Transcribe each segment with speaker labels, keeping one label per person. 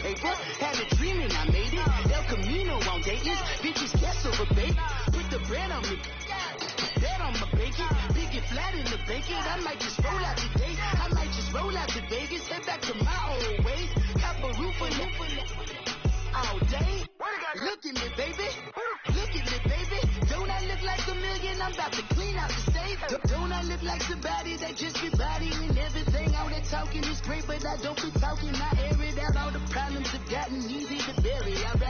Speaker 1: paper. Had a dream and I made it. El Camino on Dayton's. Bitches guess over bait. Put the bread on me. Bet on my bacon. Big it flat in the bacon. I might just roll out today. I might just roll out to Vegas. Head back to my old ways. Have a roof all day. Look at me, baby. Look at me, baby. Don't I look like a million? I'm about to clean out the state. Don't I look like somebody that just be bodying everything? All that talking is great, but I don't be talking. I air it out. All the problems have gotten easy to bury. I'd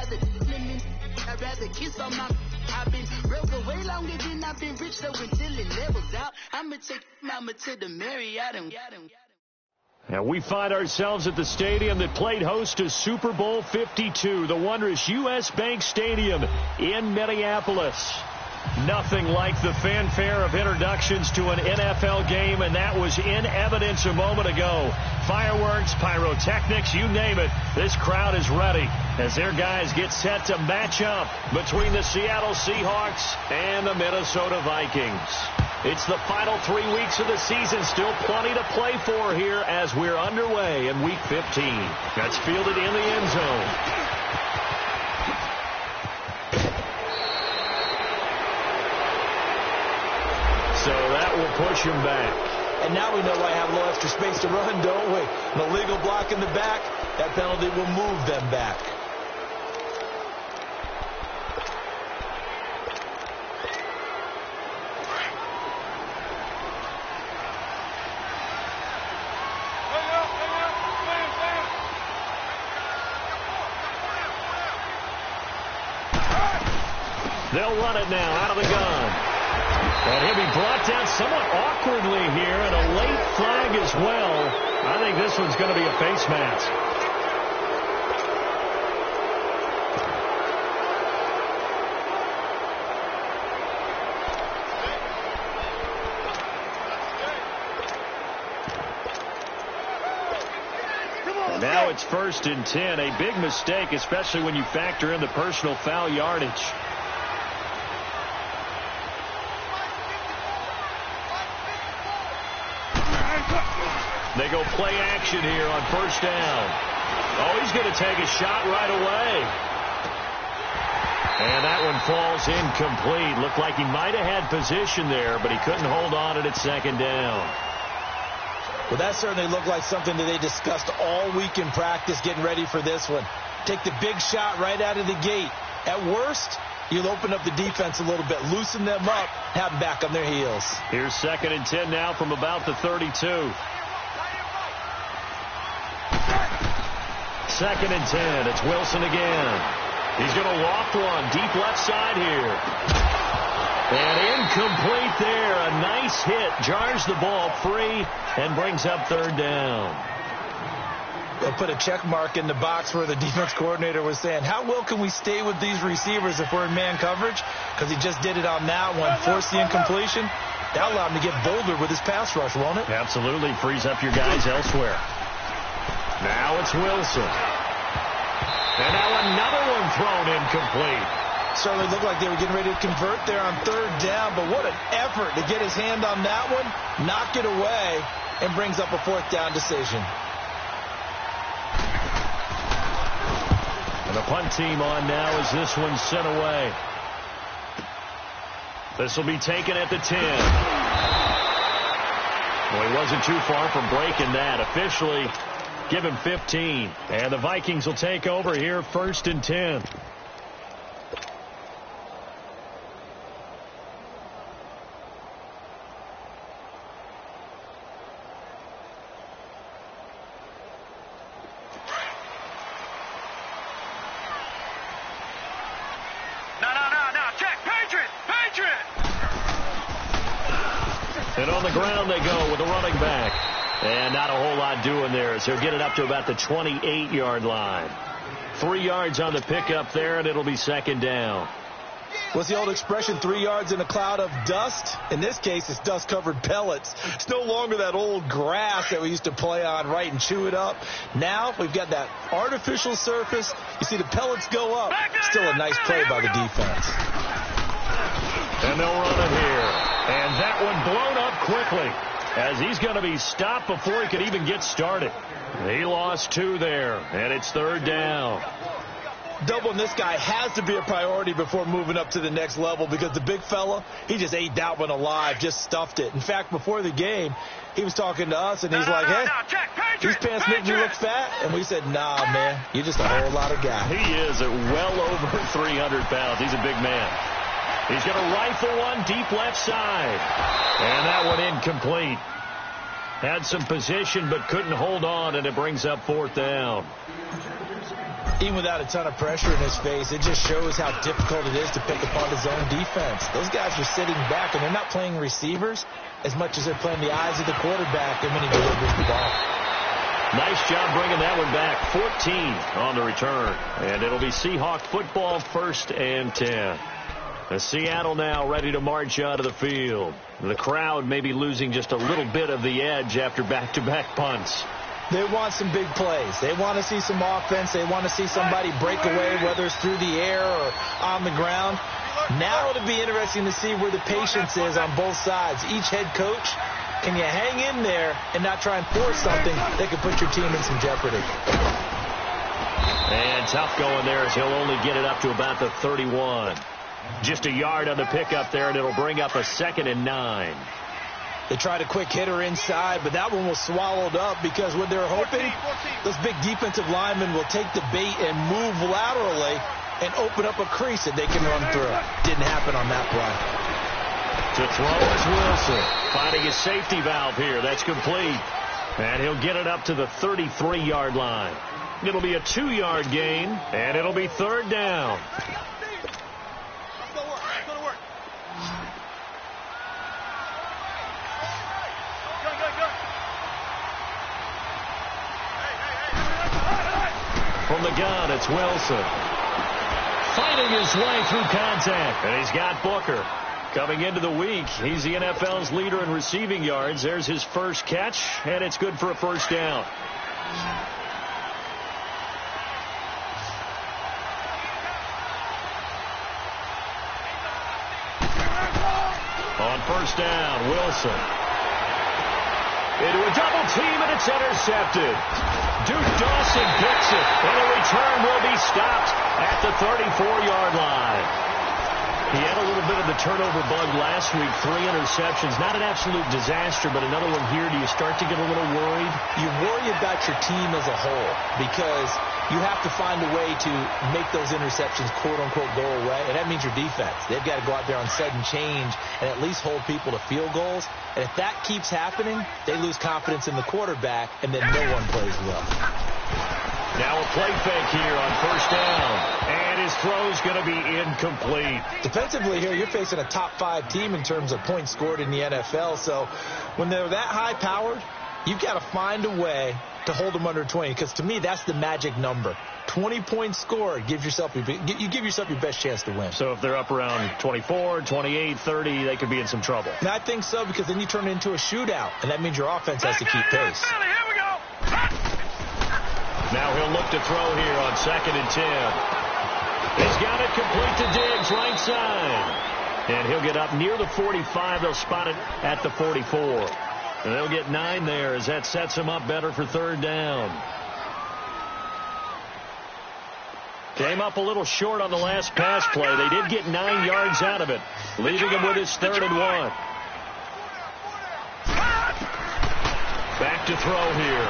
Speaker 1: rather kiss on my. I've been broke way longer than I've been rich, so until it levels out, I'ma take mama to the Marriott.
Speaker 2: And we find ourselves at the stadium that played host to Super Bowl 52, the wondrous U.S. Bank Stadium in Minneapolis. Nothing like the fanfare of introductions to an NFL game, and that was in evidence a moment ago. Fireworks, pyrotechnics, you name it. This crowd is ready as their guys get set to match up between the Seattle Seahawks and the Minnesota Vikings. It's the final 3 weeks of the season. Still plenty to play for here as we're underway in Week 15. That's fielded in the end zone. So that will push him back.
Speaker 3: And now we know I have a little extra space to run, don't we? An illegal block in the back. That penalty will move them back.
Speaker 2: They'll run it now out of the gun. And he'll be brought down somewhat awkwardly here, and a late flag as well. I think this one's going to be a face mask. And now it's 1st and 10. A big mistake, especially when you factor in the personal foul yardage. They go play action here on 1st down. Oh, he's going to take a shot right away. And that one falls incomplete. Looked like he might have had position there, but he couldn't hold on at 2nd down.
Speaker 3: Well, that certainly looked like something that they discussed all week in practice getting ready for this one. Take the big shot right out of the gate. At worst, you'll open up the defense a little bit, loosen them up, have them back on their heels.
Speaker 2: Here's 2nd and 10 now from about the 32. 2nd and 10. It's Wilson again. He's going to loft one deep left side here. And incomplete there. A nice hit. Jars the ball free and brings up 3rd down.
Speaker 3: They'll put a check mark in the box where the defense coordinator was saying, how well can we stay with these receivers if we're in man coverage? Because he just did it on that one. Forced the incompletion. That'll allow him to get bolder with his pass rush, won't it?
Speaker 2: Absolutely. Frees up your guys elsewhere. Now it's Wilson. And now another one thrown incomplete.
Speaker 3: Certainly looked like they were getting ready to convert there on 3rd down, but what an effort to get his hand on that one, knock it away, and brings up a 4th down decision.
Speaker 2: And the punt team on now as this one's sent away. This will be taken at the 10. Well, he wasn't too far from breaking that. Officially, give him 15. And the Vikings will take over here 1st and 10. And on the ground they go with the running back. And not a whole lot doing there as he'll get it up to about the 28-yard line. 3 yards on the pickup there, and it'll be 2nd down.
Speaker 3: What's the old expression, 3 yards in a cloud of dust? In this case, it's dust-covered pellets. It's no longer that old grass that we used to play on, right, and chew it up. Now we've got that artificial surface. You see the pellets go up. Still a nice play by the defense.
Speaker 2: And they'll run it here. And that one blown up quickly. as he's going to be stopped before he could even get started. He lost 2 there, and it's 3rd down.
Speaker 3: Doubling this guy has to be a priority before moving up to the next level, because the big fella, he just ate that one alive, just stuffed it. In fact, before the game, he was talking to us, and he's like, hey, these pants make me look fat. And we said, nah, man, you're just a whole lot of guy.
Speaker 2: He is at well over 300 pounds. He's a big man. He's going to rifle one deep left side. And that one incomplete. Had some position but couldn't hold on, and it brings up 4th down.
Speaker 3: Even without a ton of pressure in his face, it just shows how difficult it is to pick apart his own defense. Those guys are sitting back, and they're not playing receivers as much as they're playing the eyes of the quarterback and when he delivers the ball.
Speaker 2: Nice job bringing that one back. 14 on the return. And it'll be Seahawk football, 1st and 10. Seattle now ready to march out of the field. The crowd may be losing just a little bit of the edge after back-to-back punts.
Speaker 3: They want some big plays. They want to see some offense. They want to see somebody break away, whether it's through the air or on the ground. Now it'll be interesting to see where the patience is on both sides. Each head coach, can you hang in there and not try and force something that could put your team in some jeopardy?
Speaker 2: And tough going there as he'll only get it up to about the 31. Just a yard on the pickup there, and it'll bring up a 2nd and 9.
Speaker 3: They tried a quick hitter inside, but that one was swallowed up because what they're hoping, those big defensive linemen will take the bait and move laterally and open up a crease that they can run through. Didn't happen on that play.
Speaker 2: To throw is Wilson. Finding his safety valve here. That's complete. And he'll get it up to the 33-yard line. It'll be a 2-yard gain, and it'll be 3rd down. From the gun, it's Wilson. Fighting his way through contact. And he's got Booker. Coming into the week, he's the NFL's leader in receiving yards. There's his first catch, and it's good for a 1st down. On 1st down, Wilson. Into a double team, and it's intercepted. Duke Dawson picks it, and the return will be stopped at the 34-yard line. He had a little bit of the turnover bug last week, 3 interceptions. Not an absolute disaster, but another one here. Do you start to get a little worried? You worry about your team as a whole because you have to find a way to make those interceptions, quote-unquote, go away, and that means your defense. They've got to go out there on sudden change and at least hold people to field goals. And if that keeps happening, they lose confidence in the quarterback, and then no one plays well. Now a play fake here on 1st down. And his throw's going to be incomplete.
Speaker 3: Defensively here, you're facing a top 5 team in terms of points scored in the NFL. So when they're that high-powered, you've got to find a way to hold them under 20. Because to me, that's the magic number. 20 points scored, you give yourself your best chance to win.
Speaker 2: So if they're up around 24, 28, 30, they could be in some trouble.
Speaker 3: And I think so, because then you turn it into a shootout, and that means your offense has to keep pace.
Speaker 1: Here we go.
Speaker 2: Now he'll look to throw here on 2nd and 10. He's got it complete to Diggs, right side. And he'll get up near the 45. They'll spot it at the 44. And they'll get 9 there as that sets them up better for 3rd down. Came up a little short on the last pass play. They did get 9 yards out of it, leaving him with his 3rd and 1. Back to throw here.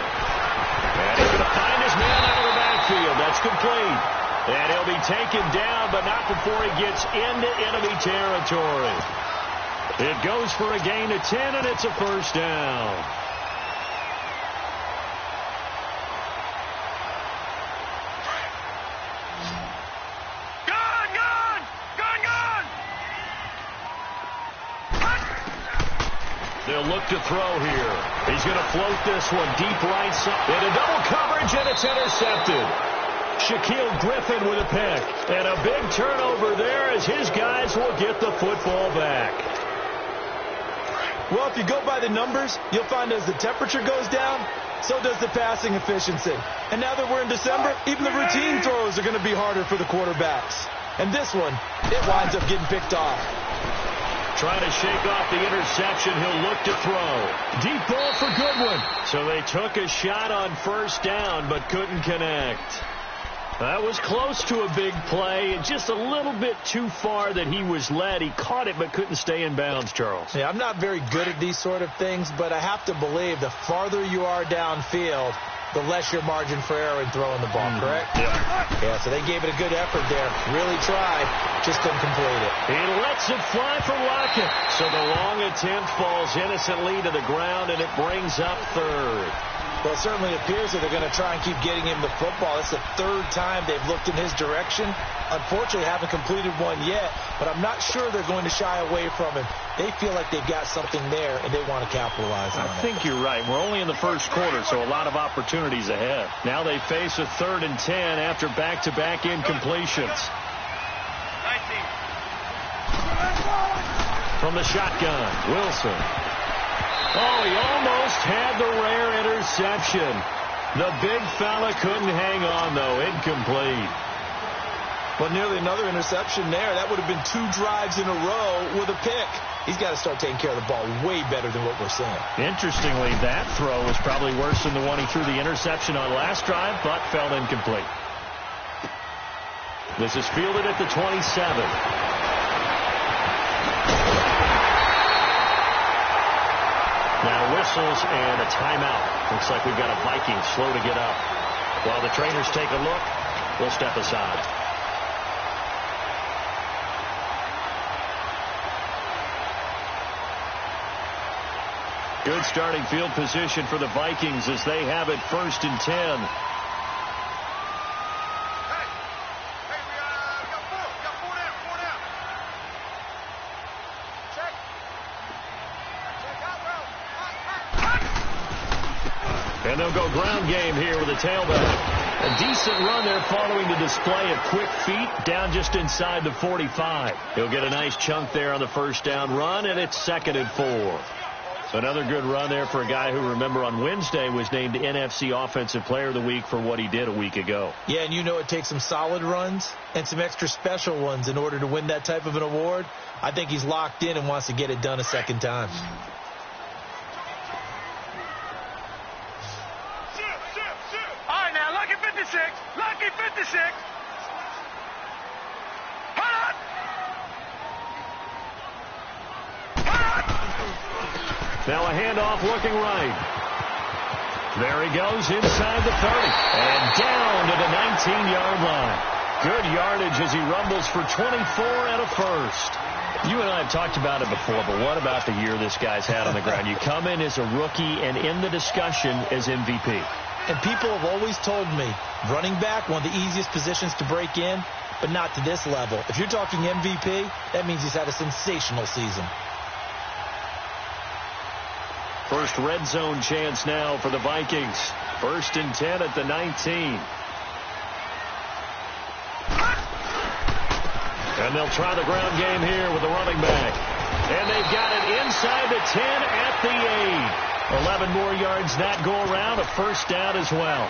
Speaker 2: And he's going to find his man out of the backfield. That's complete. And he'll be taken down, but not before he gets into enemy territory. It goes for a gain of 10, and it's a 1st down. They'll look to throw here. He's going to float this one deep right side. Into double coverage, and it's intercepted. Shaquille Griffin with a pick. And a big turnover there as his guys will get the football back.
Speaker 3: Well, if you go by the numbers, you'll find as the temperature goes down, so does the passing efficiency. And now that we're in December, even the routine throws are going to be harder for the quarterbacks. And this one, it winds up getting picked off.
Speaker 2: trying to shake off the interception. He'll look to throw. Deep ball for Goodwin. So they took a shot on first down, but couldn't connect. That was close to a big play, and just a little bit too far that he was led. He caught it, but couldn't stay in bounds, Charles.
Speaker 3: Yeah, I'm not very good at these sort of things, but I have to believe the farther you are downfield, the less your margin for error in throwing the ball, correct? Yeah, so they gave it a good effort there. Really tried, just couldn't complete it.
Speaker 2: He lets it fly for Lockett. So the long attempt falls innocently to the ground, and it brings up third.
Speaker 3: Well, it certainly appears that they're going to try and keep getting him the football. It's the third time they've looked in his direction. Unfortunately, haven't completed one yet, but I'm not sure they're going to shy away from him. They feel like they've got something there, and they want to capitalize on it.
Speaker 2: I think you're right. We're only in the first quarter, so a lot of opportunities ahead. Now they face a 3rd and 10 after back-to-back incompletions. From the shotgun, Wilson. Oh, he almost had the rare interception. The big fella couldn't hang on, though. Incomplete.
Speaker 3: But nearly another interception there. That would have been 2 drives in a row with a pick. He's got to start taking care of the ball way better than what we're seeing.
Speaker 2: Interestingly, that throw was probably worse than the one he threw the interception on last drive, but fell incomplete. This is fielded at the 27. Now whistles and a timeout. Looks like we've got a Viking slow to get up. While the trainers take a look, we'll step aside. Good starting field position for the Vikings as they have it 1st and 10. And they'll go ground game here with a tailback. A decent run there following the display of quick feet down just inside the 45. He'll get a nice chunk there on the first down run, and it's 2nd and 4. So another good run there for a guy who, remember, on Wednesday was named NFC Offensive Player of the Week for what he did a week ago.
Speaker 3: Yeah, and you know it takes some solid runs and some extra special ones in order to win that type of an award. I think he's locked in and wants to get it done a second time.
Speaker 1: Lucky 56.
Speaker 2: Now a handoff looking right. There he goes inside the 30. And down to the 19-yard line. Good yardage as he rumbles for 24 and a first. You and I have talked about it before, but what about the year this guy's had on the ground? You come in as a rookie and in the discussion as MVP.
Speaker 3: And people have always told me, running back, one of the easiest positions to break in, but not to this level. If you're talking MVP, that means he's had a sensational season.
Speaker 2: First red zone chance now for the Vikings. 1st and 10 at the 19. And they'll try the ground game here with the running back. And they've got it inside the 10 at the 8. 11 more yards that go around, a first down as well.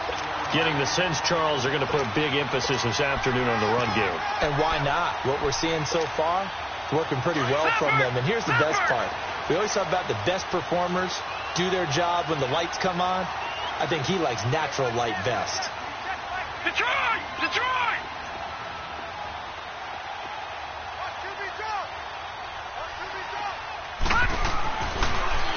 Speaker 2: Getting the sense, Charles, they're going to put a big emphasis this afternoon on the run game.
Speaker 3: And why not? What we're seeing so far, working pretty well from them. And here's the best part. We always talk about the best performers do their job when the lights come on. I think he likes natural light best.
Speaker 1: Detroit! Detroit!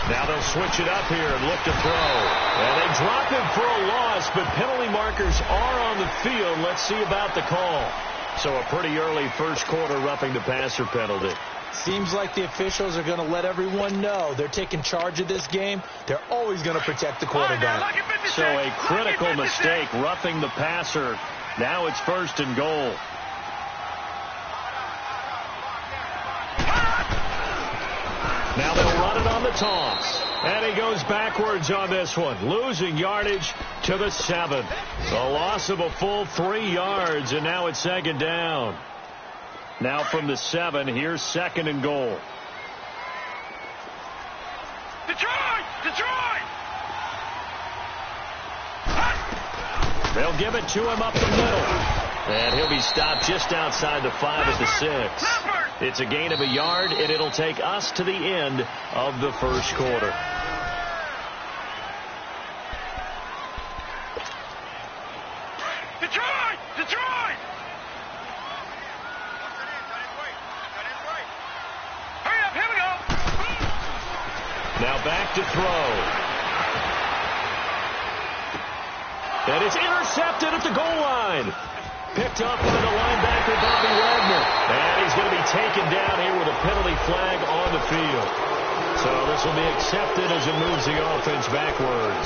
Speaker 2: Now they'll switch it up here and look to throw. And they drop him for a loss, but penalty markers are on the field. Let's see about the call. So a pretty early first quarter roughing the passer penalty.
Speaker 3: Seems like the officials are going to let everyone know they're taking charge of this game. They're always going to protect the quarterback.
Speaker 2: So a critical mistake, roughing the passer. Now it's 1st and goal. Now they'll run it on the toss. And he goes backwards on this one, losing yardage to the 7. A loss of a full 3 yards, and now it's 2nd down. Now from the 7, here's 2nd and goal.
Speaker 1: Detroit! Detroit!
Speaker 2: They'll give it to him up the middle. And he'll be stopped just outside the 5 at the 6.
Speaker 1: Leopard!
Speaker 2: It's a gain of a yard, and it'll take us to the end of the first quarter.
Speaker 4: Detroit! Detroit! Hurry up, here we go!
Speaker 2: Now back to throw. That is intercepted at the goal line. Picked up by the linebacker, Bobby Wagner. And he's going to be taken down here with a penalty flag on the field. So this will be accepted as it moves the offense backwards.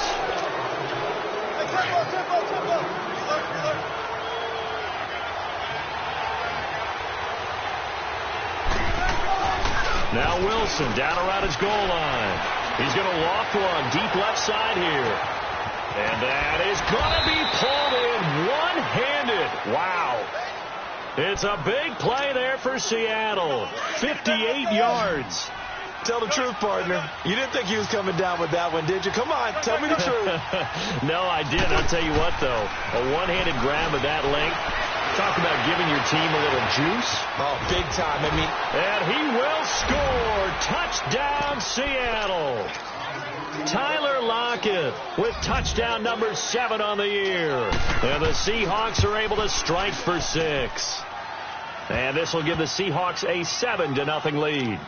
Speaker 2: Now Wilson down around his goal line. He's going to loft one deep left side here. And that is going to be pulled in one-handed. Wow. It's a big play there for Seattle. 58 yards.
Speaker 3: Tell the truth, partner. You didn't think he was coming down with that one, did you? Come on, tell me the truth.
Speaker 2: No, I didn't. I'll tell you what, though. A one-handed grab of that length. Talk about giving your team a little juice.
Speaker 3: Oh, big time. I mean,
Speaker 2: and he will score. Touchdown, Seattle. Tyler Lockett with touchdown number 7 on the year. And the Seahawks are able to strike for 6. And this will give the Seahawks a 7-0 lead.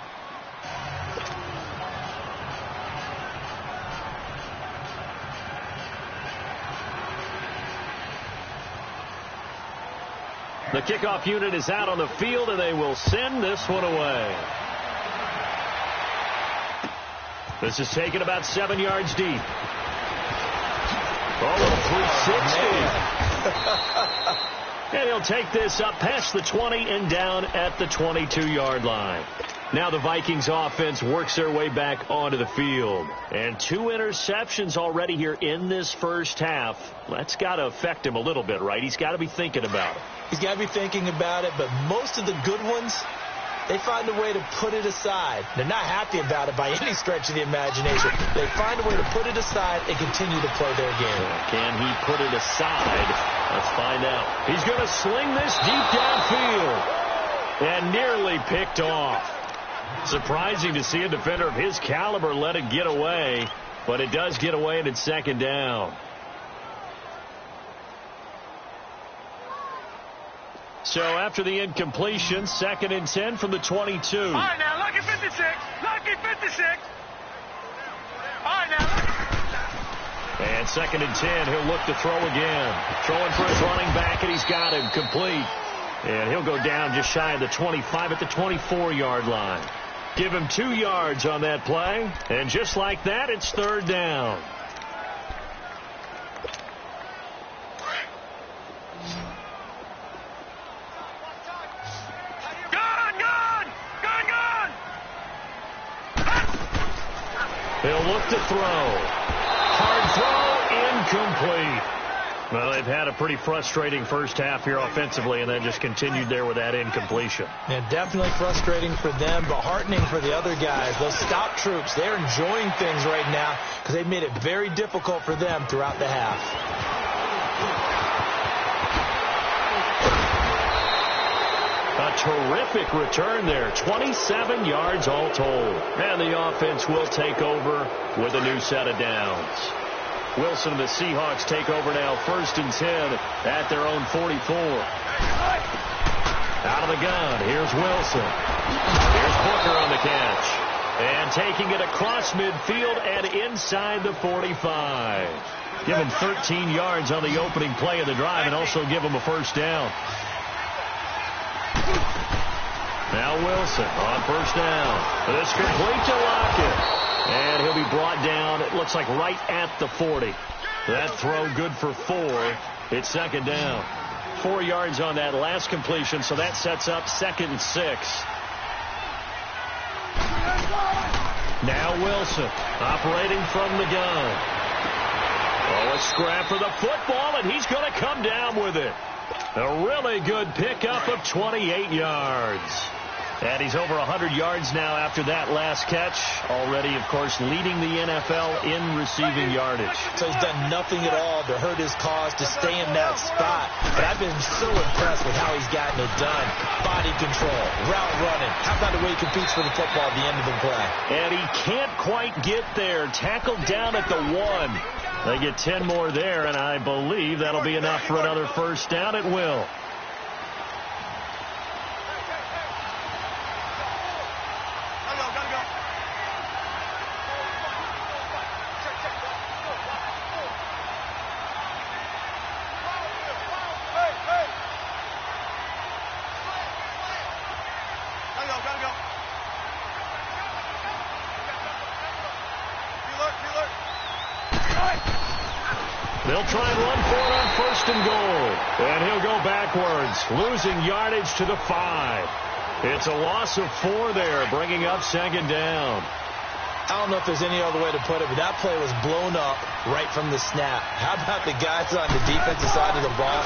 Speaker 2: The kickoff unit is out on the field, and they will send this one away. This is taken about 7 yards deep. Oh, a 360. And he'll take this up past the 20 and down at the 22-yard line. Now the Vikings offense works their way back onto the field. And 2 interceptions already here in this first half. That's got to affect him a little bit, right? He's got to be thinking about it.
Speaker 3: He's got to be thinking about it, but most of the good ones, they find a way to put it aside. They're not happy about it by any stretch of the imagination. They find a way to put it aside and continue to play their game.
Speaker 2: Can he put it aside? Let's find out. He's going to sling this deep downfield and nearly picked off. Surprising to see a defender of his caliber let it get away, but it does get away and it's second down. So after the incompletion, 2nd and 10 from the 22.
Speaker 4: All right, now, lucky 56. Lucky 56. All right, now.
Speaker 2: And 2nd and 10, he'll look to throw again. Throwing for his running back, and he's got him complete. And he'll go down just shy of the 25 at the 24-yard line. Give him 2 yards on that play. And just like that, it's 3rd down. He'll look to throw. Hard throw, incomplete. Well, they've had a pretty frustrating first half here offensively, and then just continued there with that incompletion.
Speaker 3: Yeah, definitely frustrating for them, but heartening for the other guys. Those stop troops, they're enjoying things right now because they've made it very difficult for them throughout the half.
Speaker 2: A terrific return there. 27 yards all told. And the offense will take over with a new set of downs. Wilson and the Seahawks take over now, 1st and 10 at their own 44. Out of the gun, here's Wilson. Here's Booker on the catch. And taking it across midfield and inside the 45. Give him 13 yards on the opening play of the drive and also give him a 1st down. Now Wilson on 1st down. This complete to Lockett. And he'll be brought down, it looks like right at the 40. That throw good for 4. It's 2nd down. 4 yards on that last completion, so that sets up 2nd and 6. Now Wilson operating from the gun. Oh, a scrap for the football, and he's going to come down with it. A really good pickup of 28 yards. And he's over 100 yards now after that last catch. Already, of course, leading the NFL in receiving yardage.
Speaker 3: So he's done nothing at all to hurt his cause, to stay in that spot. but I've been so impressed with how he's gotten it done. Body control, route running. How about the way he competes for the football at the end of the play?
Speaker 2: And he can't quite get there. Tackled down at the 1. They get 10 more there, and I believe that'll be enough for another first down. It will. They'll try and run for it on 1st and goal. And he'll go backwards, losing yardage to the 5. It's a loss of 4 there, bringing up 2nd down.
Speaker 3: I don't know if there's any other way to put it, but that play was blown up right from the snap. How about the guys on the defensive side of the ball?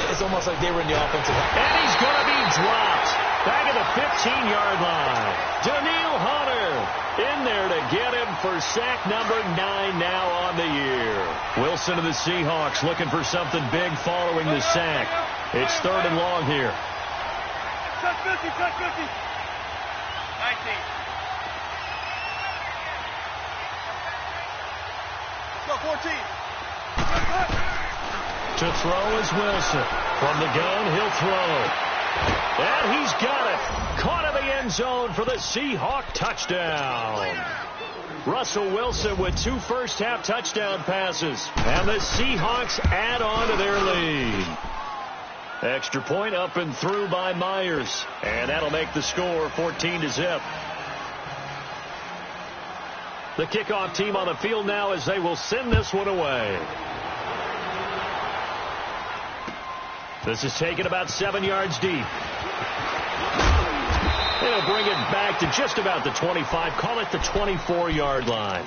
Speaker 3: It's almost like they were in the offensive line.
Speaker 2: And he's going to be dropped back at the 15-yard line. Daniil Hunter in there to get him for sack number 9 now on the year. Wilson of the Seahawks looking for something big following the sack. It's 3rd and long here.
Speaker 4: Touch 50, touch 50. 19. Let's go, 14.
Speaker 2: To throw is Wilson. From the gun, he'll throw. And he's got it. Caught in the end zone for the Seahawk touchdown. Russell Wilson with 2 first-half touchdown passes. And the Seahawks add on to their lead. Extra point up and through by Myers. And that'll make the score 14-0. The kickoff team on the field now as they will send this one away. This is taken about 7 yards deep. They'll bring it back to just about the 25. Call it the 24-yard line.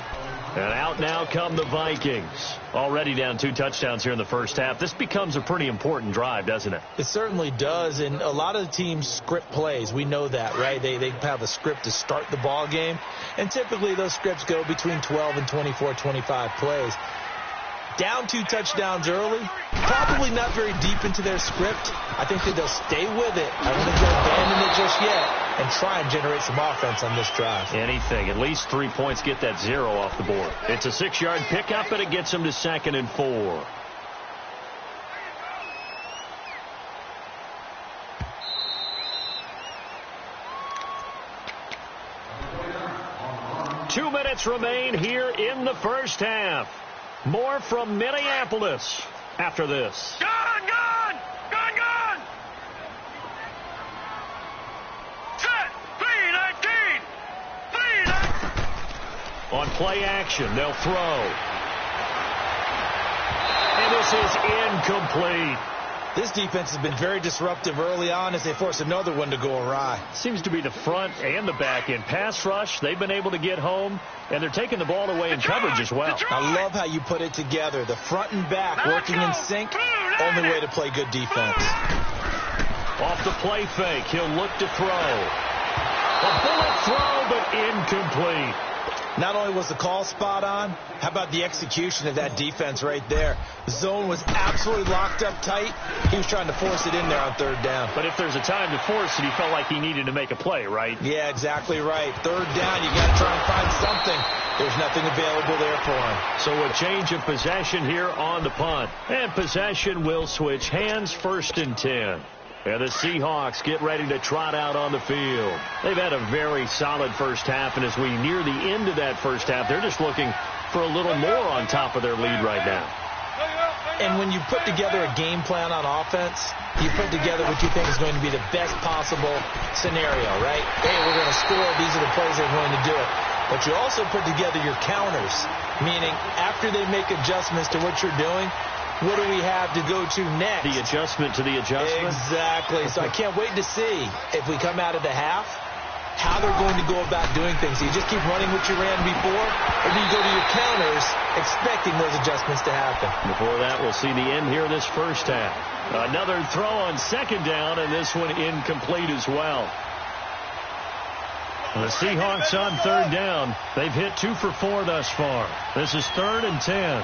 Speaker 2: And out now come the Vikings. Already down 2 touchdowns here in the first half. This becomes a pretty important drive, doesn't it?
Speaker 3: It certainly does. And a lot of the teams script plays. We know that, right? They have a script to start the ball game. And typically those scripts go between 12 and 24, 25 plays. Down 2 touchdowns early, probably not very deep into their script. I think that they'll stay with it. I don't think they'll abandon it just yet and try and generate some offense on this drive.
Speaker 2: Anything. At least 3 points, get that 0 off the board. It's a 6-yard pickup, and it gets them to 2nd and 4. Two minutes remain here in the first half. More from Minneapolis after this.
Speaker 4: Gun, gun! Gun, gun! Set! P19! P19!
Speaker 2: On play action, they'll throw. And this is incomplete.
Speaker 3: This defense has been very disruptive early on as they force another one to go awry.
Speaker 2: Seems to be the front and the back end. Pass rush, they've been able to get home, and they're taking the ball away in coverage as well.
Speaker 3: I love how you put it together. The front and back working in sync, only way to play good defense.
Speaker 2: Off the play fake, he'll look to throw. A bullet throw, but incomplete.
Speaker 3: Not only was the call spot on, how about the execution of that defense right there? The zone was absolutely locked up tight. He was trying to force it in there on 3rd down.
Speaker 2: But if there's a time to force it, he felt like he needed to make a play, right?
Speaker 3: Yeah, exactly right. 3rd down, you got to try and find something. There's nothing available there for him.
Speaker 2: So a change of possession here on the punt. And possession will switch hands, 1st and 10. And the Seahawks get ready to trot out on the field. They've had a very solid first half, and as we near the end of that first half, they're just looking for a little more on top of their lead right now.
Speaker 3: And when you put together a game plan on offense, you put together what you think is going to be the best possible scenario, right? Hey, we're going to score. These are the plays they're going to do it. But you also put together your counters, meaning after they make adjustments to what you're doing, what do we have to go to next?
Speaker 2: The adjustment to the adjustment?
Speaker 3: Exactly. So I can't wait to see if we come out of the half, how they're going to go about doing things. Do you just keep running what you ran before, or do you go to your counters expecting those adjustments to happen?
Speaker 2: Before that, we'll see the end here of this first half. Another throw on 2nd down, and this one incomplete as well. The Seahawks on 3rd down. They've hit 2 for 4 thus far. This is 3rd and 10.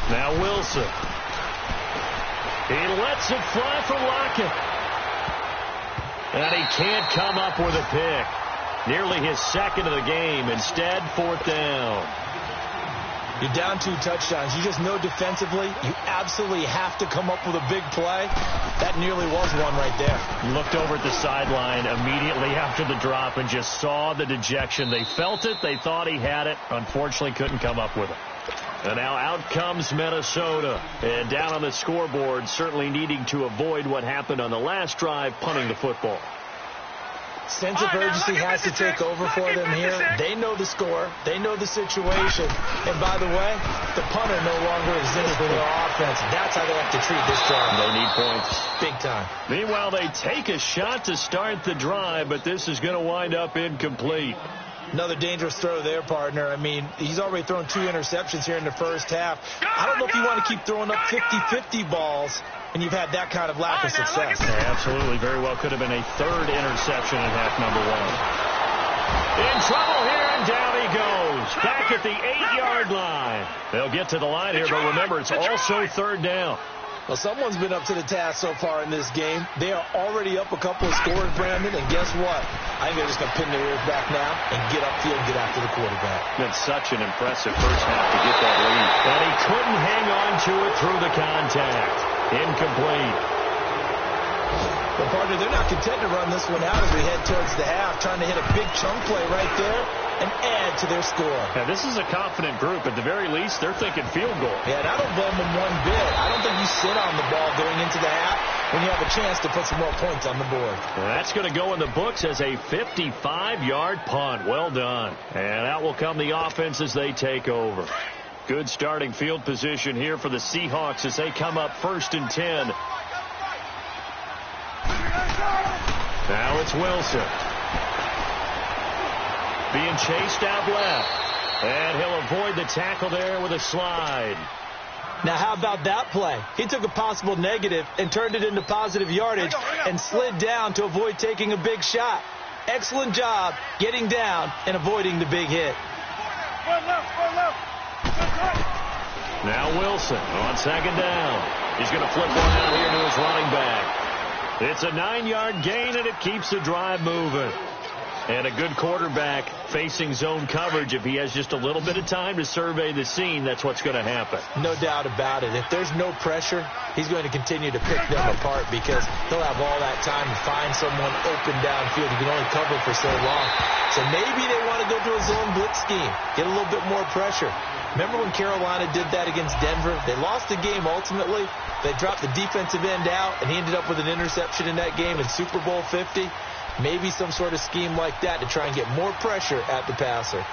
Speaker 2: Now Wilson. He lets it fly from Lockett. And he can't come up with a pick. Nearly his second of the game. Instead, 4th down.
Speaker 3: You're down 2 touchdowns. You just know defensively you absolutely have to come up with a big play. That nearly was one right there.
Speaker 2: He looked over at the sideline immediately after the drop and just saw the dejection. They felt it. They thought he had it. Unfortunately, couldn't come up with it. And now out comes Minnesota. And down on the scoreboard, certainly needing to avoid what happened on the last drive, punting the football.
Speaker 3: Sense of urgency has to take over for them here. They know the score. They know the situation. And by the way, the punter no longer exists for their offense. That's how they have to treat this drive.
Speaker 2: They need points.
Speaker 3: Big time.
Speaker 2: Meanwhile, they take a shot to start the drive, but this is going to wind up incomplete.
Speaker 3: Another dangerous throw there, partner. I mean, he's already thrown 2 interceptions here in the first half. I don't know if you want to keep throwing up 50-50 balls and you've had that kind of lack of success.
Speaker 2: Yeah, absolutely. Very well could have been a 3rd interception in half number 1. In trouble here, and down he goes. Back at the 8-yard line. They'll get to the line here, but remember, it's also 3rd down.
Speaker 3: Well, someone's been up to the task so far in this game. They are already up a couple of scores, Brandon, and guess what? I think they're just going to pin their ears back now and get upfield and get after the quarterback.
Speaker 2: Been such an impressive first half to get that lead. And he couldn't hang on to it through the contact. Incomplete.
Speaker 3: Well, partner, they're not content to run this one out as we head towards the half, trying to hit a big chunk play right there and add to their score.
Speaker 2: Now, this is a confident group. At the very least, they're thinking field goal.
Speaker 3: Yeah, and I don't blame them one bit. I don't think you sit on the ball going into the half when you have a chance to put some more points on the board.
Speaker 2: And that's going to go in the books as a 55-yard punt. Well done. And out will come the offense as they take over. Good starting field position here for the Seahawks as they come up 1st and 10. Now it's Wilson. Being chased out left. And he'll avoid the tackle there with a slide.
Speaker 3: Now, how about that play? He took a possible negative and turned it into positive yardage and slid down to avoid taking a big shot. Excellent job getting down and avoiding the big hit.
Speaker 2: Now Wilson on 2nd down. He's going to flip one out here to his running back. It's a 9-yard gain, and it keeps the drive moving. And a good quarterback facing zone coverage. If he has just a little bit of time to survey the scene, that's what's going to happen.
Speaker 3: No doubt about it. If there's no pressure, he's going to continue to pick them apart because he'll have all that time to find someone open downfield. He can only cover for so long. So maybe they want to go to a zone blitz scheme, get a little bit more pressure. Remember when Carolina did that against Denver? They lost the game ultimately. They dropped the defensive end out, and he ended up with an interception in that game in Super Bowl 50. Maybe some sort of scheme like that to try and get more pressure at the passer.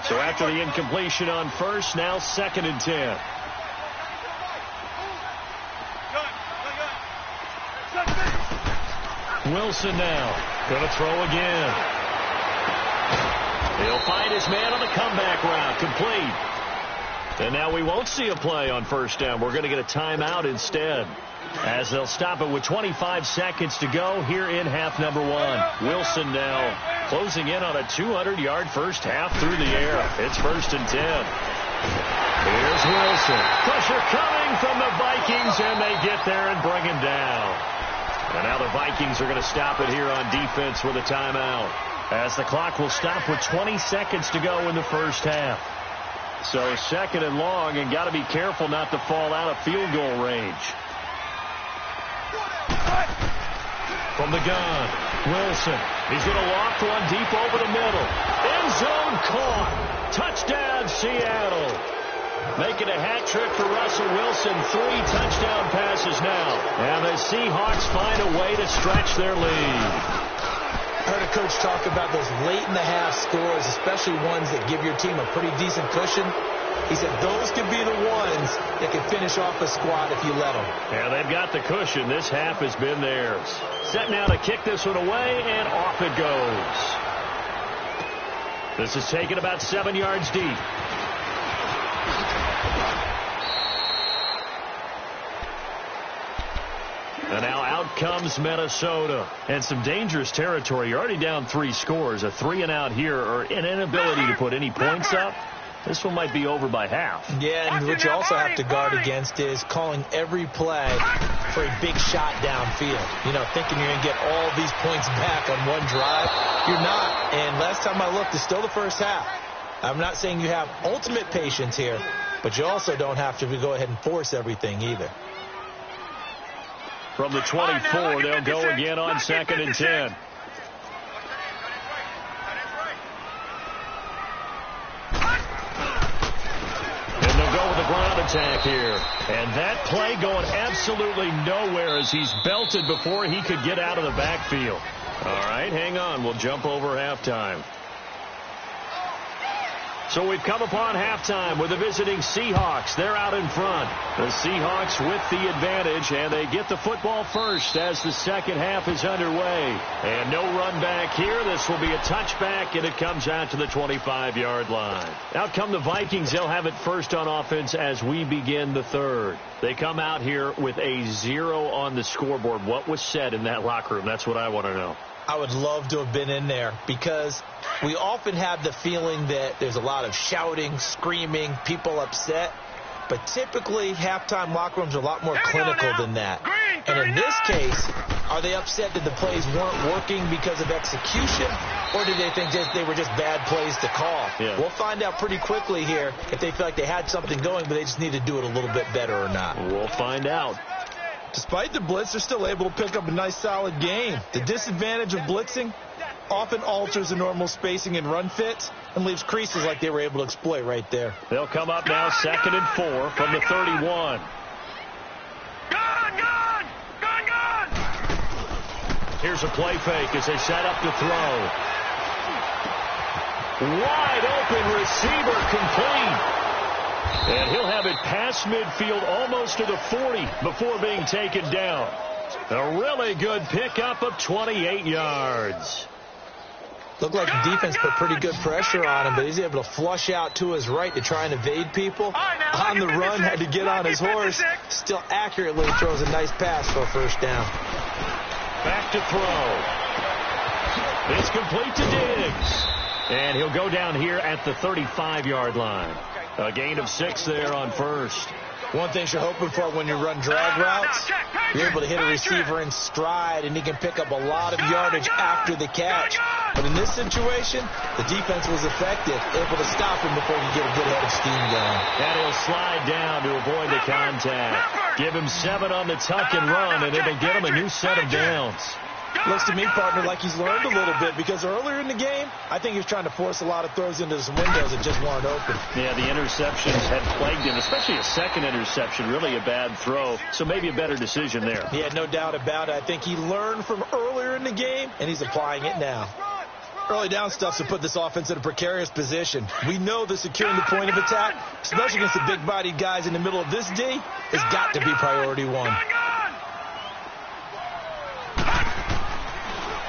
Speaker 2: So after the incompletion on 1st, now 2nd and 10. Wilson now going to throw again. He'll find his man on the comeback route. Complete. And now we won't see a play on 1st down. We're going to get a timeout instead, as they'll stop it with 25 seconds to go here in half number 1. Wilson now closing in on a 200-yard first half through the air. It's 1st and 10. Here's Wilson. Pressure coming from the Vikings, and they get there and bring him down. And now the Vikings are going to stop it here on defense with a timeout, as the clock will stop with 20 seconds to go in the first half. So 2nd and long, and got to be careful not to fall out of field goal range. From the gun, Wilson. He's going to loft one deep over the middle. End zone caught. Touchdown, Seattle. Making a hat trick for Russell Wilson. 3 touchdown passes now. And the Seahawks find a way to stretch their lead.
Speaker 3: I heard a coach talk about those late-in-the-half scores, especially ones that give your team a pretty decent cushion. He said those could be the ones that can finish off a squad if you let them.
Speaker 2: Yeah, they've got the cushion. This half has been theirs. Set now to kick this one away, and off it goes. This is taken about 7 yards deep. And now out comes Minnesota. And some dangerous territory. You're already down 3 scores. A 3-and-out here, or an inability to put any points up. This one might be over by half.
Speaker 3: Yeah, and what you also have to guard against is calling every play for a big shot downfield. You know, thinking you're going to get all these points back on one drive. You're not. And last time I looked, it's still the first half. I'm not saying you have ultimate patience here, but you also don't have to go ahead and force everything either.
Speaker 2: From the 24, they'll go again on 2nd and 10. Ground attack here. And that play going absolutely nowhere as he's belted before he could get out of the backfield. All right, hang on. We'll jump over halftime. So we've come upon halftime with the visiting Seahawks. They're out in front. The Seahawks with the advantage, and they get the football first as the second half is underway. And no run back here. This will be a touchback, and it comes out to the 25-yard line. Out come the Vikings. They'll have it first on offense as we begin the third. They come out here with a 0 on the scoreboard. What was said in that locker room? That's what I want to know.
Speaker 3: I would love to have been in there because we often have the feeling that there's a lot of shouting, screaming, people upset. But typically, halftime locker rooms are a lot more clinical than that. And in this case, are they upset that the plays weren't working because of execution? Or did they think they were just bad plays to call?
Speaker 2: Yeah.
Speaker 3: We'll find out pretty quickly here if they feel like they had something going, but they just need to do it a little bit better or not.
Speaker 2: We'll find out.
Speaker 3: Despite the blitz, they're still able to pick up a nice, solid game. The disadvantage of blitzing often alters the normal spacing and run fits and leaves creases like they were able to exploit right there.
Speaker 2: They'll come up now 2nd and 4 from the 31.
Speaker 4: Gone!
Speaker 2: Here's a play fake as they set up to throw. Wide open receiver complete. And he'll have it past midfield almost to the 40 before being taken down. A really good pickup of 28 yards.
Speaker 3: Looked like the defense put pretty good pressure on him, but he's able to flush out to his right to try and evade people. On the run, had to get on his horse. Still accurately throws a nice pass for a first down.
Speaker 2: Back to throw. It's complete to Diggs. And he'll go down here at the 35-yard line. A gain of 6 there on first.
Speaker 3: One thing you're hoping for when you run drag routes, you're able to hit a receiver in stride, and he can pick up a lot of yardage after the catch. But in this situation, the defense was effective, able to stop him before you get a good head of steam going.
Speaker 2: And he'll slide down to avoid the contact. Give him 7 on the tuck and run, and it'll get him a new set of downs.
Speaker 3: Looks to me, partner, like he's learned a little bit because earlier in the game, I think he was trying to force a lot of throws into some windows that just weren't open.
Speaker 2: Yeah, the interceptions had plagued him, especially a second interception, really a bad throw. So maybe a better decision there.
Speaker 3: Yeah, no doubt about it. I think he learned from earlier in the game, and he's applying it now. Early down stuff's to put this offense in a precarious position. We know that securing the point of attack, especially against the big-bodied guys in the middle of this D, has got to be priority one.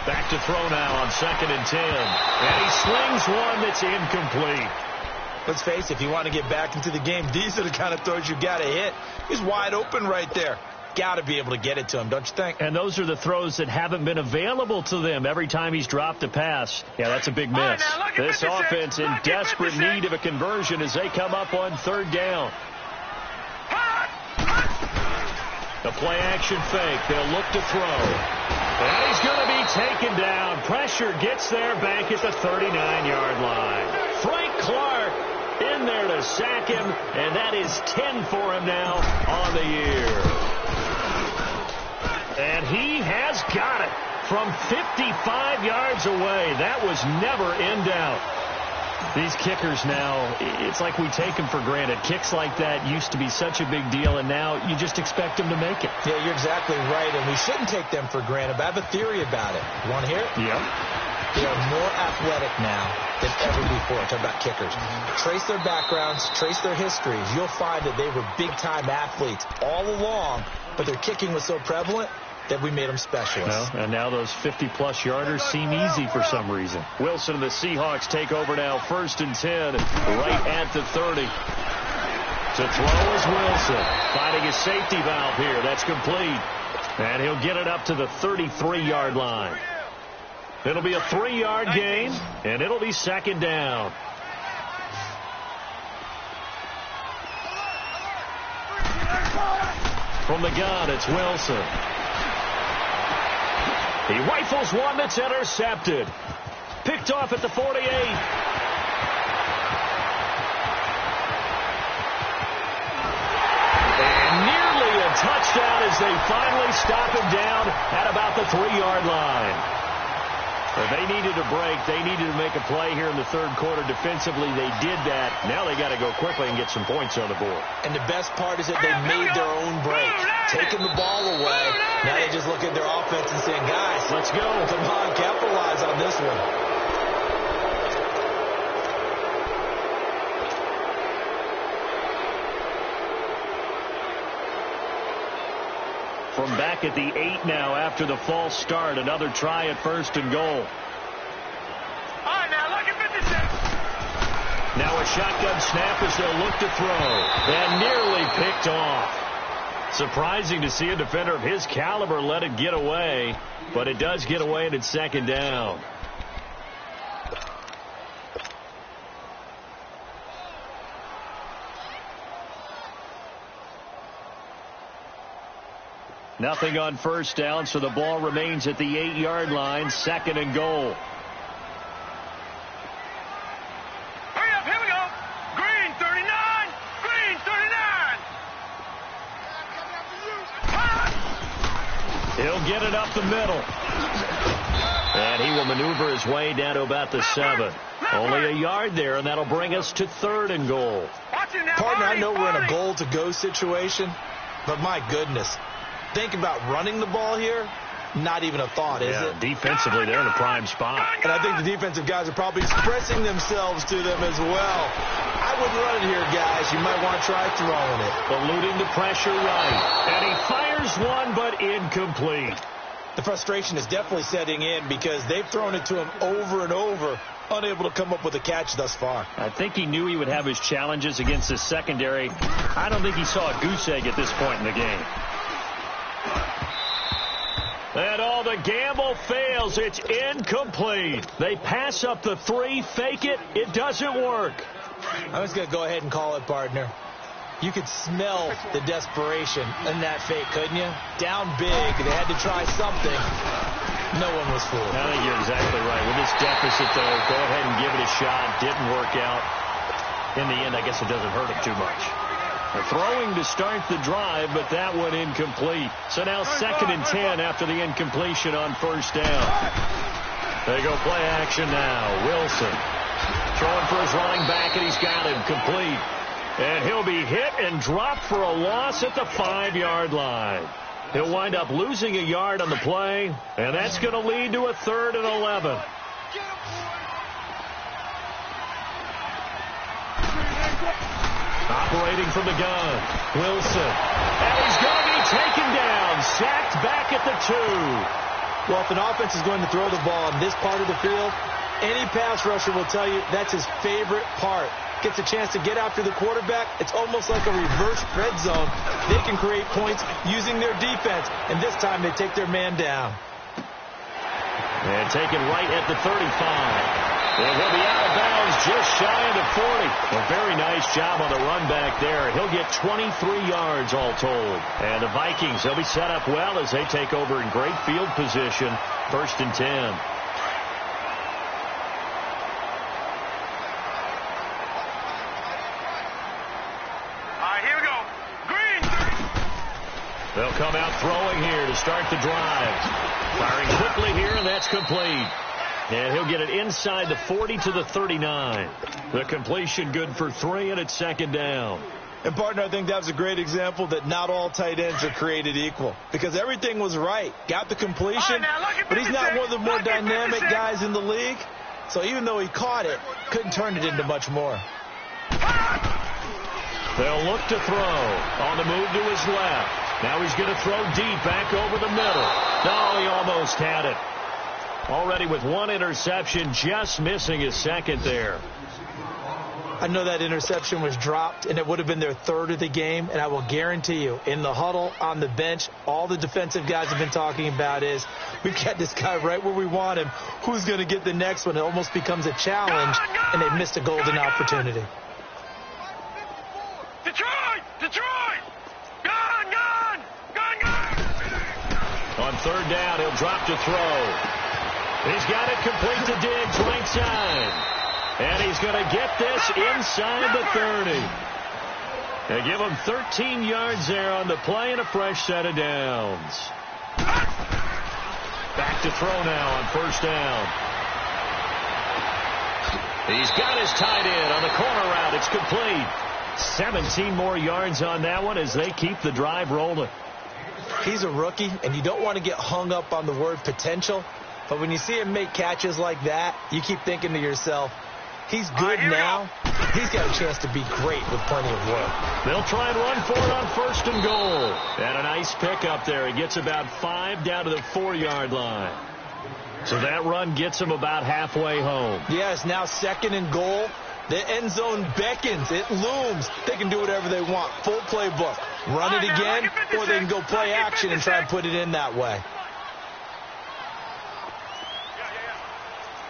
Speaker 2: Back to throw now on 2nd and 10. And he slings one that's incomplete.
Speaker 3: Let's face it, if you want to get back into the game, these are the kind of throws you got to hit. He's wide open right there. Got to be able to get it to him, don't you think?
Speaker 2: And those are the throws that haven't been available to them every time he's dropped a pass. Yeah, that's a big miss. This offense in desperate need of a conversion as they come up on 3rd down. The play action fake. They'll look to throw. And he's going to be taken down. Pressure gets there back at the 39-yard line. Frank Clark in there to sack him, and that is 10 for him now on the year. And he has got it from 55 yards away. That was never in doubt. These kickers now, it's like we take them for granted. Kicks like that used to be such a big deal, and now you just expect them to make it.
Speaker 3: Yeah, you're exactly right, and we shouldn't take them for granted. But I have a theory about it. You want to hear it?
Speaker 2: Yeah.
Speaker 3: They are more athletic now than ever before. I'm talking about kickers. Trace their backgrounds, trace their histories. You'll find that they were big-time athletes all along, but their kicking was so prevalent that we made them specialists.
Speaker 2: Well, and now those 50-plus yarders seem easy for some reason. Wilson and the Seahawks take over now, 1st and 10, right at the 30. To throw is Wilson, finding his safety valve here. That's complete. And he'll get it up to the 33-yard line. It'll be a 3-yard gain, and it'll be 2nd down. From the gun, it's Wilson. He rifles one that's intercepted. Picked off at the 48. And nearly a touchdown as they finally stop him down at about the 3-yard line. Well, they needed a break. They needed to make a play here in the third quarter. Defensively, they did that. Now they got to go quickly and get some points on the board.
Speaker 3: And the best part is that they made their own break, taking the ball away. Now they just look at their offense and saying, guys,
Speaker 2: let's go.
Speaker 3: Come on, capitalize on this one.
Speaker 2: From back at the 8 now after the false start. Another try at 1st and goal.
Speaker 4: All right, now look at 56.
Speaker 2: Now a shotgun snap as they'll look to throw. And nearly picked off. Surprising to see a defender of his caliber let it get away. But it does get away and it's 2nd down. Nothing on 1st down, so the ball remains at the 8-yard line. 2nd and goal.
Speaker 4: Hurry up, here we go. Green 39. Green 39.
Speaker 2: He'll get it up the middle. And he will maneuver his way down to about the 7. Only a yard there, and that'll bring us to 3rd and goal.
Speaker 3: Partner, I know we're in a goal-to-go situation, but my goodness. Think about running the ball here. Not even a thought, is it?
Speaker 2: Defensively, they're in a prime spot.
Speaker 3: And I think the defensive guys are probably expressing themselves to them as well. I wouldn't run it here, guys. You might want to try throwing it.
Speaker 2: Eluding the pressure right. And he fires one, but incomplete.
Speaker 3: The frustration is definitely setting in because they've thrown it to him over and over, unable to come up with a catch thus far.
Speaker 2: I think he knew he would have his challenges against his secondary. I don't think he saw a goose egg at this point in the game. And all the gamble fails. It's incomplete. They pass up the 3, fake it. It doesn't work.
Speaker 3: I'm just going to go ahead and call it, partner. You could smell the desperation in that fake, couldn't you? Down big. They had to try something. No one was fooled.
Speaker 2: I think you're exactly right. With this deficit, though, go ahead and give it a shot. Didn't work out. In the end, I guess it doesn't hurt him too much. They're throwing to start the drive, but that one incomplete. So now 2nd and 10 after the incompletion on 1st down. They go play action now. Wilson throwing for his running back, and he's got him complete. And he'll be hit and dropped for a loss at the 5-yard line. He'll wind up losing a yard on the play, and that's going to lead to a 3rd and 11. Operating from the gun, Wilson. And he's going to be taken down, sacked back at the 2.
Speaker 3: Well, if an offense is going to throw the ball in this part of the field, any pass rusher will tell you that's his favorite part. Gets a chance to get after the quarterback. It's almost like a reverse red zone. They can create points using their defense, and this time they take their man down.
Speaker 2: And taken right at the 35. It will be out of bounds just shy of the 40. A very nice job on the run back there. He'll get 23 yards all told. And the Vikings, they'll be set up well as they take over in great field position. 1st and 10.
Speaker 4: Here we go. Green.
Speaker 2: They'll come out throwing here to start the drive. Firing quickly here, and that's complete. And he'll get it inside the 40 to the 39. The completion good for 3, and it's 2nd down.
Speaker 3: And, partner, I think that was a great example that not all tight ends are created equal. Because everything was right. Got the completion, but he's not one of the more dynamic guys in the league. So even though he caught it, couldn't turn it into much more.
Speaker 2: They'll look to throw. On the move to his left. Now he's going to throw deep back over the middle. No, he almost had it. Already with 1 interception, just missing his 2nd there.
Speaker 3: I know that interception was dropped, and it would have been their 3rd of the game, and I will guarantee you, in the huddle, on the bench, all the defensive guys have been talking about is, we've got this guy right where we want him. Who's going to get the next one? It almost becomes a challenge, and they've missed a golden opportunity.
Speaker 4: Detroit! Detroit! Gone! Gone!
Speaker 2: third down, he'll drop to throw. He's got it complete to Diggs right side. And he's going to get this inside the 30. They give him 13 yards there on the play and a fresh set of downs. Back to throw now on first down. He's got his tight end on the corner route. It's complete. 17 more yards on that one as they keep the drive rolling.
Speaker 3: He's a rookie, and you don't want to get hung up on the word potential. But when you see him make catches like that, you keep thinking to yourself, he's good now. He's got a chance to be great with plenty of work.
Speaker 2: They'll try and run for it on first and goal. And a nice pickup there. He gets about 5 down to the 4-yard line. So that run gets him about halfway home.
Speaker 3: Yes, now second and goal. The end zone beckons. It looms. They can do whatever they want. Full playbook. Run it again, or they can go play action and try and put it in that way.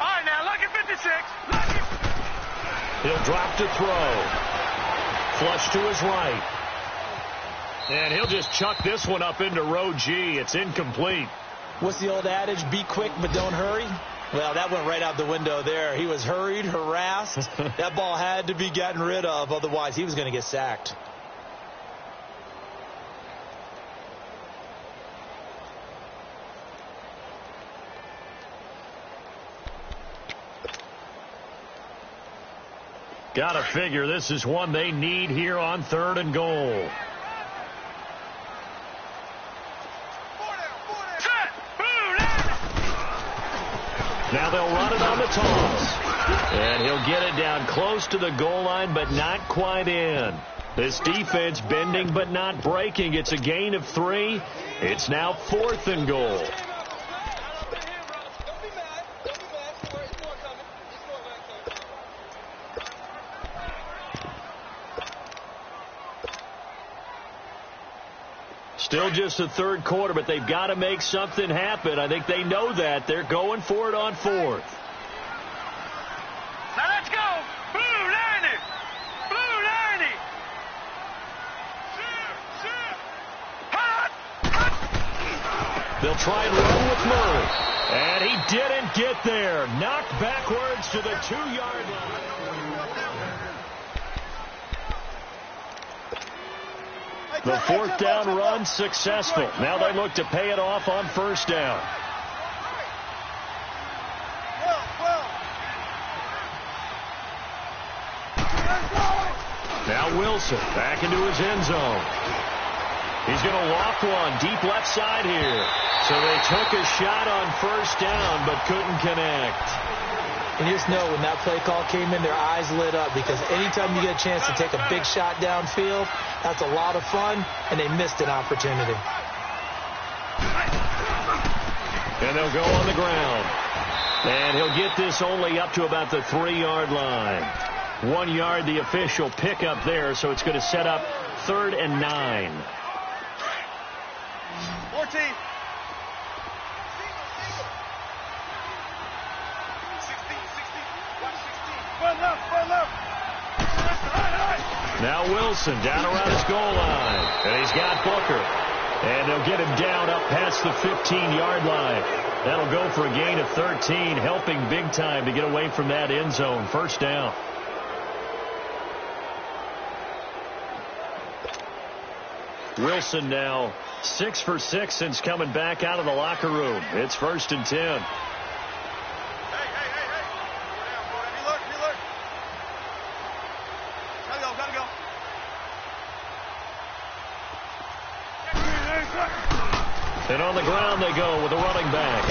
Speaker 4: All right, now, look at 56.
Speaker 2: He'll drop to throw. Flush to his right. And he'll just chuck this one up into row G. It's incomplete.
Speaker 3: What's the old adage? Be quick, but don't hurry. Well, that went right out the window there. He was hurried, harassed. That ball had to be gotten rid of. Otherwise, he was going to get sacked.
Speaker 2: Got to figure this is one they need here on third and goal. Now they'll run it on the toss. And he'll get it down close to the goal line, but not quite in. This defense bending but not breaking. It's a gain of 3. It's now 4th and goal. Still just the third quarter, but they've got to make something happen. I think they know that. They're going for it on 4th.
Speaker 4: Now let's go. Blue 90. Blue 90.
Speaker 2: They'll try and run with Murray. And he didn't get there. Knocked backwards to the 2-yard line. The 4th down run successful. Now they look to pay it off on first down. Now Wilson back into his end zone. He's going to loft one deep left side here. So they took a shot on first down but couldn't connect.
Speaker 3: And you just know when that play call came in, their eyes lit up, because anytime you get a chance to take a big shot downfield, that's a lot of fun, and they missed an opportunity.
Speaker 2: And they'll go on the ground. And he'll get this only up to about the 3-yard line. 1 yard, the official pickup there, so it's going to set up 3rd and 9.
Speaker 4: 14.
Speaker 2: Now Wilson down around his goal line. And he's got Booker. And they'll get him down up past the 15-yard line. That'll go for a gain of 13, helping big time to get away from that end zone. First down. Wilson now 6 for 6 since coming back out of the locker room. It's 1st and 10. And on the ground they go with a running back.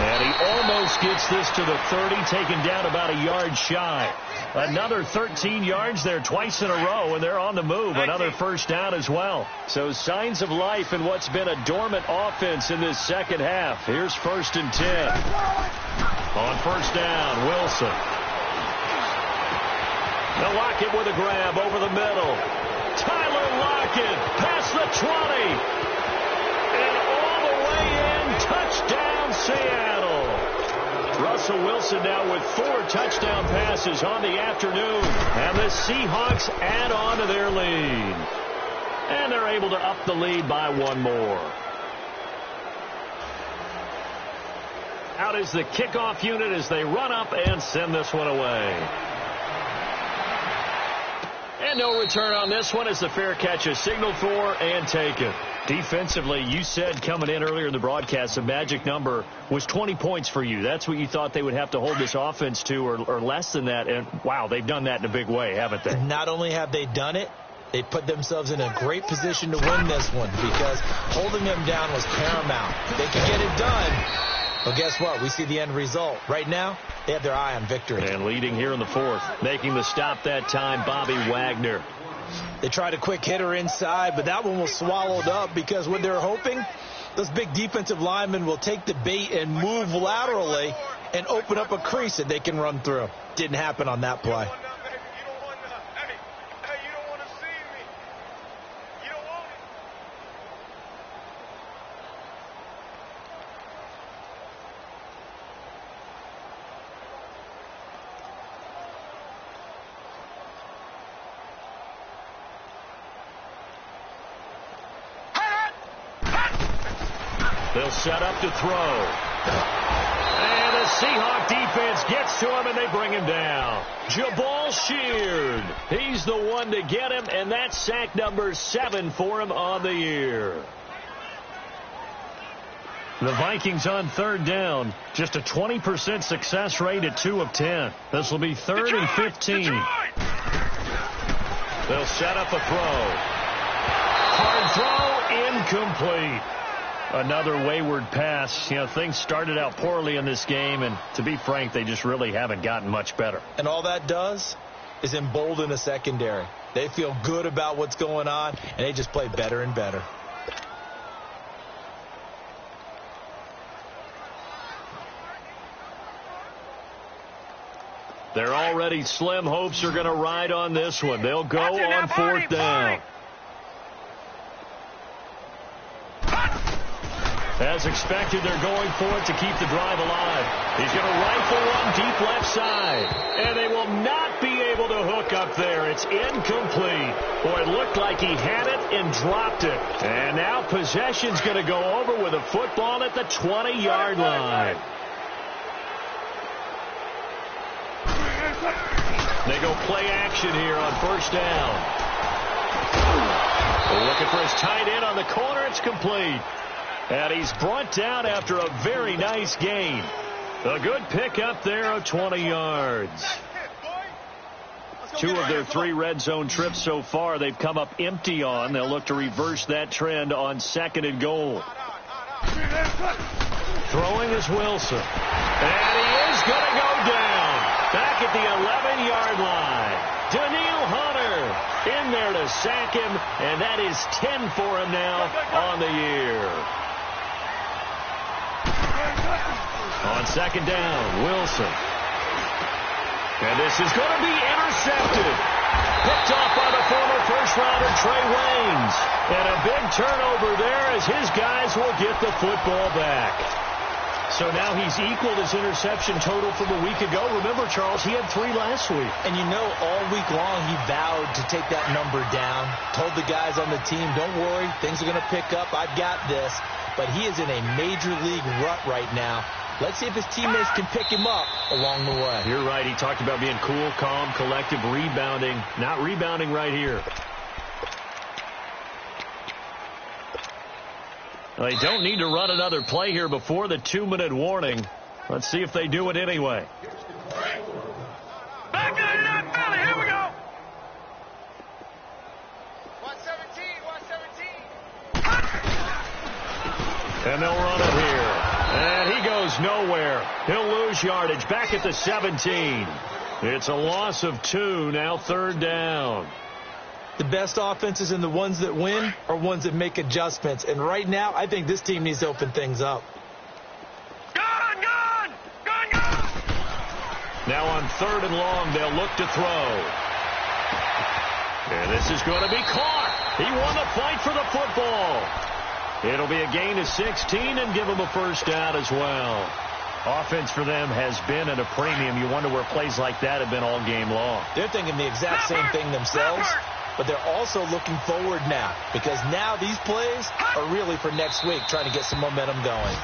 Speaker 2: And he almost gets this to the 30, taken down about a yard shy. Another 13 yards there twice in a row, and they're on the move. Another first down as well. So signs of life in what's been a dormant offense in this second half. Here's 1st and 10. On first down, Wilson. Now Lockett with a grab over the middle. Tyler Lockett past the 20. And all the way in, touchdown Seattle. Russell Wilson now with 4 touchdown passes on the afternoon. And the Seahawks add on to their lead. And they're able to up the lead by 1 more. Out is the kickoff unit as they run up and send this one away. And no return on this one as the fair catch is signaled for and taken. Defensively, you said coming in earlier in the broadcast, the magic number was 20 points for you. That's what you thought they would have to hold this offense to, or less than that. And, wow, they've done that in a big way, haven't they?
Speaker 3: Not only have they done it, they put themselves in a great position to win this one because holding them down was paramount. They could get it done. Well, guess what? We see the end result. Right now, they have their eye on victory.
Speaker 2: And leading here in the fourth, making the stop that time, Bobby Wagner.
Speaker 3: They tried a quick hitter inside, but that one was swallowed up because what they're hoping, those big defensive linemen will take the bait and move laterally and open up a crease that they can run through. Didn't happen on that play.
Speaker 2: They'll set up to throw. And the Seahawk defense gets to him, and they bring him down. Jabal Sheard. He's the one to get him, and that's sack number 7 for him on the year. The Vikings on third down. Just a 20% success rate at 2 of 10. This will be third and 15. They'll set up a throw. Hard throw, incomplete. Another wayward pass. You know, things started out poorly in this game, and to be frank, they just really haven't gotten much better.
Speaker 3: And all that does is embolden the secondary. They feel good about what's going on, and they just play better and better.
Speaker 2: They're already slim hopes are going to ride on this one. They'll go on fourth down. As expected, they're going for it to keep the drive alive. He's going to rifle one deep left side. And they will not be able to hook up there. It's incomplete. Boy, it looked like he had it and dropped it. And now possession's going to go over with a football at the 20-yard line. They go play action here on first down. They're looking for his tight end on the corner. It's complete. And he's brought down after a very nice gain. A good pickup there of 20 yards. 2 of their 3 red zone trips so far they've come up empty on. They'll look to reverse that trend on second and goal. Throwing is Wilson. And he is going to go down. Back at the 11-yard line. Daniil Hunter in there to sack him. And that is 10 for him now on the year. On second down, Wilson. And this is going to be intercepted. Picked off by the former first-rounder Trey Waynes. And a big turnover there as his guys will get the football back. So now he's equaled his interception total from a week ago. Remember, Charles, he had 3 last week.
Speaker 3: And you know, all week long he vowed to take that number down. Told the guys on the team, don't worry, things are going to pick up. I've got this. But he is in a major league rut right now. Let's see if his teammates can pick him up along the way.
Speaker 2: You're right. He talked about being cool, calm, collective, rebounding. Not rebounding right here. They don't need to run another play here before the 2-minute warning. Let's see if they do it anyway.
Speaker 4: Back in the net, Billy. Here we go.
Speaker 1: 117, 117.
Speaker 2: And they'll run it here. And he goes nowhere. He'll lose yardage back at the 17. It's a loss of 2, now third down.
Speaker 3: The best offenses and the ones that win are ones that make adjustments. And right now, I think this team needs to open things up.
Speaker 4: Gone.
Speaker 2: Now on third and long, they'll look to throw. And this is going to be caught. He won the fight for the football. It'll be a gain of 16 and give them a first down as well. Offense for them has been at a premium. You wonder where plays like that have been all game long.
Speaker 3: They're thinking the exact same thing themselves, but they're also looking forward now because now these plays are really for next week, trying to get some momentum going.